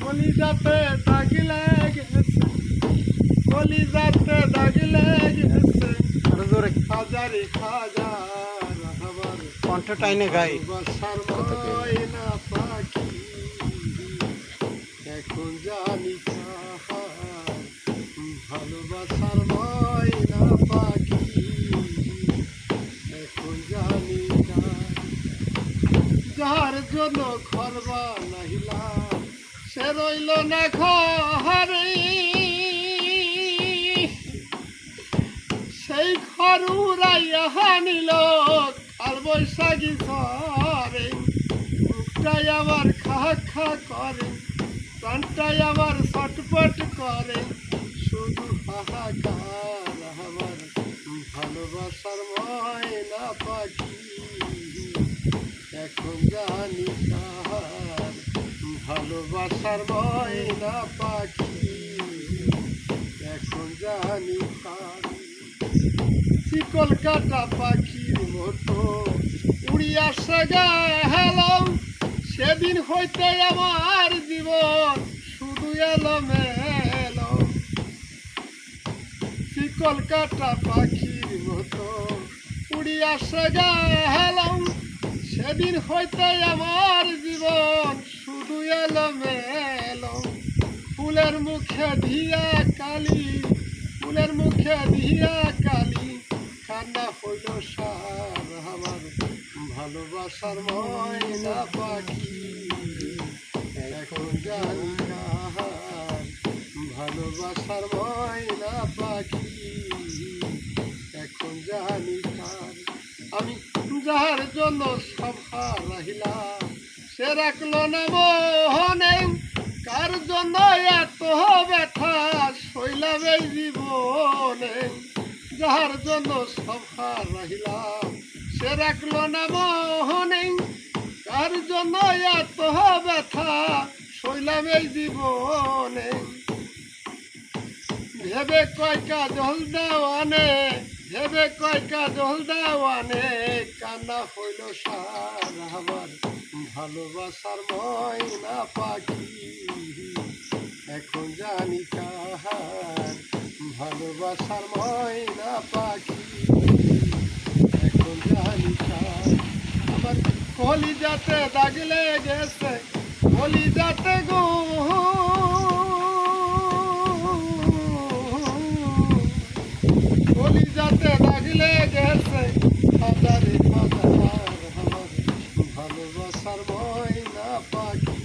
কলিজাতে দাগ লেগেছে, কলিজাতে দাগ লেগেছে, আরো জোরে হাজারে হাজার আমার কণ্ঠ টাইনে গাই। ভালোবাসার ময়না পাখি এখন জানি কাহার, ভালোবাসার ময়না পাখি এখন জানি কার। যার জন্য ঘর বানাইলাম সে রইল না ঘরে, সেই ঘর উড়াইয়া নিল কাল বৈশাখী ঝরে। মুখটাই আবার খা খা করে, প্রাণটাই আবার ছটপট করে, শুধু হাহাকার আমার ভালোবাসার ময়না পাখি এখন জানি কার, ভালোবাসার ময়না পাখি এখন জানি কার। শিকল কাটা পাখির মতো উড়িয়া গেল, সেদিন হইতে আমার জীবন শুধু এলোমেলো। শিকল কাটা পাখির মতো উড়িয়া গেল, সেদিন হইতে আমার জীবন শুধু এলোমেলো। ফুলের মুখে ধিয়া কালি, ফুলের মুখে ধিয়া কালি, কান্না হইল সার আমার ভালোবাসার ময়না পাখি এখন জানি কাহার, ভালোবাসার ময়না পাখি এখন জানি কার। আমি যাহার জন্য সব হারাইলাম সে রাখলো না মোহনে, কার জন্য এত ব্যথা সইলাম এই জীবনে। যাহার জন্য সব হারাইলাম সে রাখলো না মোহনে, কার জন্য এত ব্যথা সইলাম এই জীবনে। ভেবে কয় কাজল দেওয়ানে, ভেবে কয় কাজল দেওয়ানে, কান্না হইল সার আমার ভালোবাসার ময়না পাখি এখন জানি কাহার, ভালোবাসার ময়না পাখি এখন জানি কার। আমার কলিজাতে দাগ লেগেছে, কলিজাতে গো, কলিজাতে দাগ লেগেছে, হাজারে হাজার আমার ভালোবাসার ময়না পাখি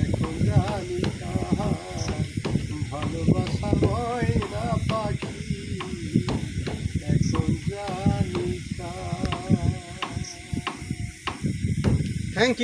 এখন জানি কাহার, ভালোবাসার ময়না পাখি এখন জানি কার। Thank you.